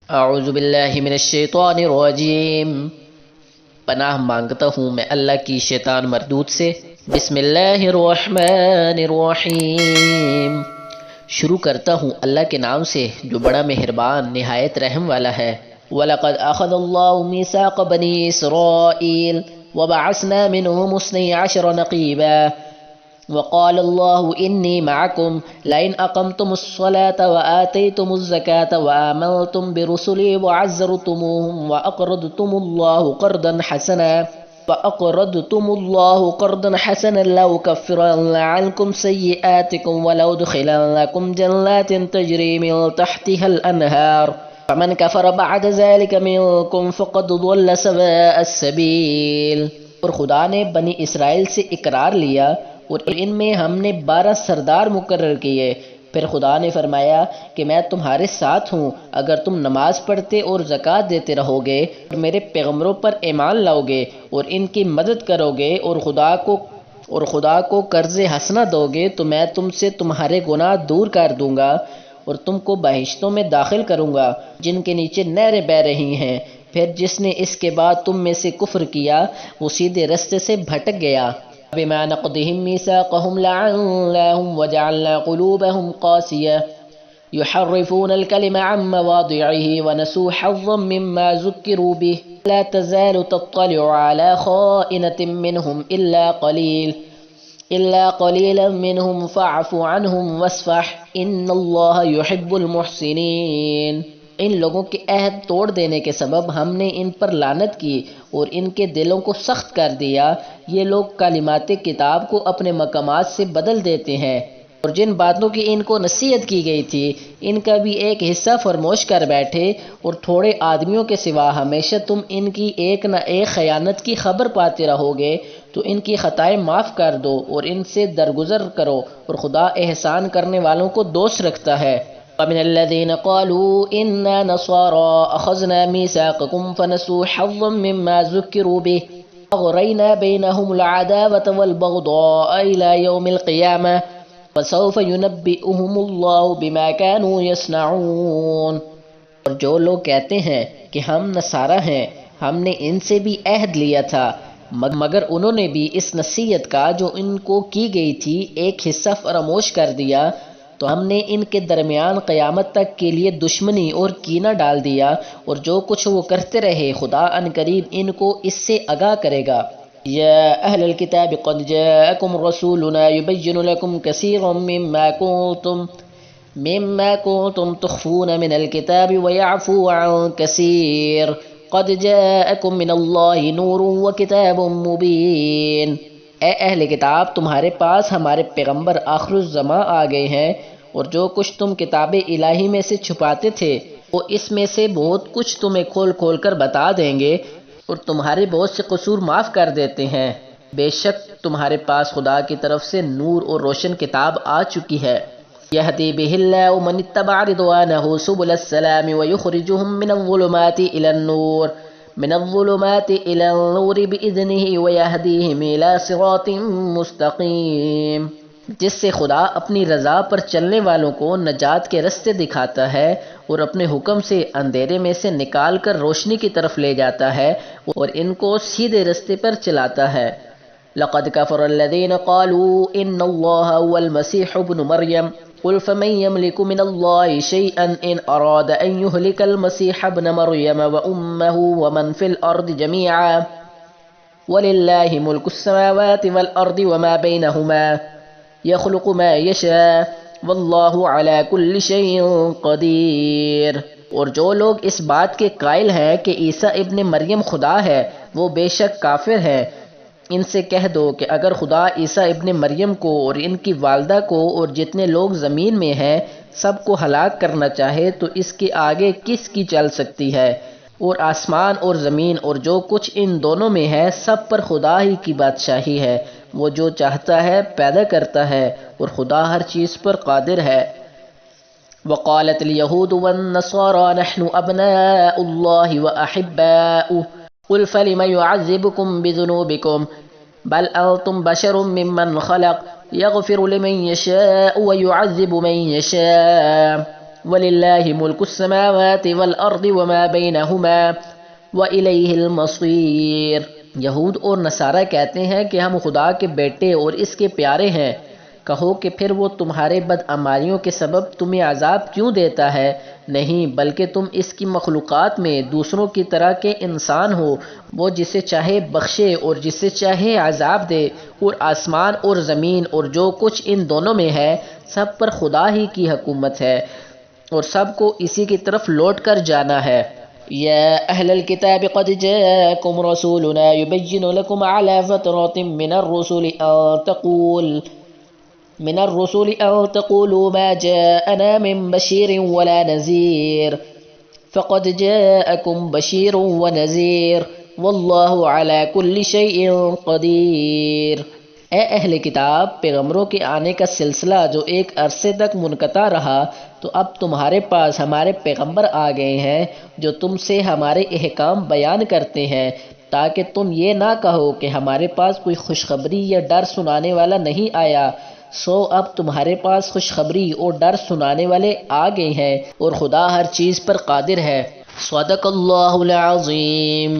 اعوذ باللہ من الشیطان الرجیم، پناہ مانگتا ہوں میں اللہ کی شیطان مردود سے۔ بسم اللہ الرحمن الرحیم، شروع کرتا ہوں اللہ کے نام سے جو بڑا مہربان نہایت رحم والا ہے۔ وَلَقَدْ أَخَذَ اللَّهُ مِيثَاقَ بَنِي إِسْرَائِيلَ وَبَعَثْنَا مِنْهُمُ 12 نَقِيبًا وقال الله إني معكم لئن أقمتم الصلاة وآتيتم الزكاة وآمنتم برسلي وعزرتموهم وأقرضتم الله قرضا حسنا لأكفرن عنكم سيئاتكم ولأدخلنكم جنات تجري من تحتها الأنهار فمن كفر بعد ذلك منكم فقد ضل سواء السبيل۔ اور خدا نے بنی اسرائیل سے اقرار لیا اور ان میں ہم نے 12 سردار مقرر کیے۔ پھر خدا نے فرمایا کہ میں تمہارے ساتھ ہوں اگر تم نماز پڑھتے اور زکوٰۃ دیتے رہو گے اور میرے پیغمبروں پر ایمان لاؤ گے اور ان کی مدد کرو گے اور خدا کو قرض حسنہ دو گے تو میں تم سے تمہارے گناہ دور کر دوں گا اور تم کو بہشتوں میں داخل کروں گا جن کے نیچے نہریں بہہ رہی ہیں۔ پھر جس نے اس کے بعد تم میں سے کفر کیا وہ سیدھے رستے سے بھٹک گیا۔ بما نقضهم ميثاقهم لعناهم وجعلنا قلوبهم قاسية يحرفون الكلم عن مواضعه ونسوا حظا مما ذكروا به لا تزال تطلع على خائنة منهم إلا قليلا منهم فاعف عنهم واصفح إن الله يحب المحسنين۔ ان لوگوں کے عہد توڑ دینے کے سبب ہم نے ان پر لعنت کی اور ان کے دلوں کو سخت کر دیا۔ یہ لوگ کلمات کتاب کو اپنے مقامات سے بدل دیتے ہیں اور جن باتوں کی ان کو نصیحت کی گئی تھی ان کا بھی ایک حصہ فراموش کر بیٹھے، اور تھوڑے آدمیوں کے سوا ہمیشہ تم ان کی ایک نہ ایک خیانت کی خبر پاتے رہو گے، تو ان کی خطائیں معاف کر دو اور ان سے درگزر کرو، اور خدا احسان کرنے والوں کو دوست رکھتا ہے۔ وَمِنَ الَّذِينَ قَالُوا إِنَّا نَصَارَىٰ أَخَذْنَا مِيثَاقَكُمْ فَنَسُوا حَظًّا مِّمَّا ذُكِّرُوا بِهِ وَأَغْرَيْنَا بَيْنَهُمُ الْعَدَاوَةَ وَالْبَغْضَاءَ إِلَىٰ يَوْمِ الْقِيَامَةِ وَسَوْفَ يُنَبِّئُهُمُ اللَّهُ بِمَا كَانُوا يَصْنَعُونَ۔ اور جو لوگ کہتے ہیں کہ ہم نصارہ ہیں، ہم نے ان سے بھی عہد لیا تھا، مگر انہوں نے بھی اس نصیحت کا جو ان کو کی گئی تھی ایک حصہ فراموش کر دیا، تو ہم نے ان کے درمیان قیامت تک کے لیے دشمنی اور کینہ ڈال دیا، اور جو کچھ وہ کرتے رہے خدا عنقریب ان کو اس سے آگاہ کرے گا۔ یا اہل الکتاب قد جاءکم رسولنا یبین لکم کثیرا مما کنتم تخفون من الکتاب ویعفو عن کثیر قد جاءکم من اللہ نور وکتاب مبین۔ اے اہل کتاب، تمہارے پاس ہمارے پیغمبر آخر الزماں آ گئے ہیں، اور جو کچھ تم کتاب الہی میں سے چھپاتے تھے وہ اس میں سے بہت کچھ تمہیں کھول کھول کر بتا دیں گے اور تمہارے بہت سے قصور معاف کر دیتے ہیں۔ بے شک تمہارے پاس خدا کی طرف سے نور اور روشن کتاب آ چکی ہے۔ یہدی بہ اللہ من اتبع رضوانہ سبل السلام ویخرجہم من الظلمات إلى النور بإذنه ويهديهم إلى صراط مستقيم، جس سے خدا اپنی رضا پر چلنے والوں کو نجات کے رستے دکھاتا ہے اور اپنے حکم سے اندھیرے میں سے نکال کر روشنی کی طرف لے جاتا ہے اور ان کو سیدھے رستے پر چلاتا ہے۔ لقد كفر الذين قالوا إن الله هو المسيح ابن مريم قل فمن يملك من الله شيئا إن أراد أن يهلك المسيح ابن مريم وأمه ومن في الأرض جميعا ولله ملك السماوات والأرض وما بينهما يخلق ما يشاء والله على كل شيء قدير۔ اور جو لوگ اس بات کے قائل ہیں کہ عیسیٰ ابن مریم خدا ہے وہ بے شک کافر ہیں۔ ان سے کہہ دو کہ اگر خدا عیسیٰ ابن مریم کو اور ان کی والدہ کو اور جتنے لوگ زمین میں ہیں سب کو ہلاک کرنا چاہے تو اس کے آگے کس کی چل سکتی ہے؟ اور آسمان اور زمین اور جو کچھ ان دونوں میں ہے سب پر خدا ہی کی بادشاہی ہے، وہ جو چاہتا ہے پیدا کرتا ہے اور خدا ہر چیز پر قادر ہے۔ وقالت اليهود والنصارى نحن أبناء الله وأحباؤه قل فلم يعذبكم بذنوبكم بل أنتم بشر ممن خلق يغفر لمن يشاء ويعذب من يشاء وَلِلَّهِ مُلْكُ السَّمَاوَاتِ وَالْأَرْضِ وَمَا بَيْنَهُمَا وَإِلَيْهِ الْمَصِيرُ۔ یہود اور نصارہ کہتے ہیں کہ ہم خدا کے بیٹے اور اس کے پیارے ہیں۔ کہو کہ پھر وہ تمہارے بدعمالیوں کے سبب تمہیں عذاب کیوں دیتا ہے؟ نہیں، بلکہ تم اس کی مخلوقات میں دوسروں کی طرح کے انسان ہو۔ وہ جسے چاہے بخشے اور جسے چاہے عذاب دے، اور آسمان اور زمین اور جو کچھ ان دونوں میں ہے سب پر خدا ہی کی حکومت ہے، اور سب کو اسی کی طرف لوٹ کر جانا ہے۔ یا اہل الکتاب قد جاءکم رسولنا یبین لکم علی فترات من الرسل أن تقولوا ما جاءنا من بشير ولا نذير فقد جاءكم بشير ونذير والله على كل شيء قدير۔ اے اہل کتاب، پیغمبروں کے آنے کا سلسلہ جو ایک عرصے تک منقطع رہا، تو اب تمہارے پاس ہمارے پیغمبر آ گئے ہیں جو تم سے ہمارے احکام بیان کرتے ہیں، تاکہ تم یہ نہ کہو کہ ہمارے پاس کوئی خوشخبری یا ڈر سنانے والا نہیں آیا۔ سو اب تمہارے پاس خوشخبری اور ڈر سنانے والے آ گئے ہیں، اور خدا ہر چیز پر قادر ہے۔ صدق اللہ العظیم۔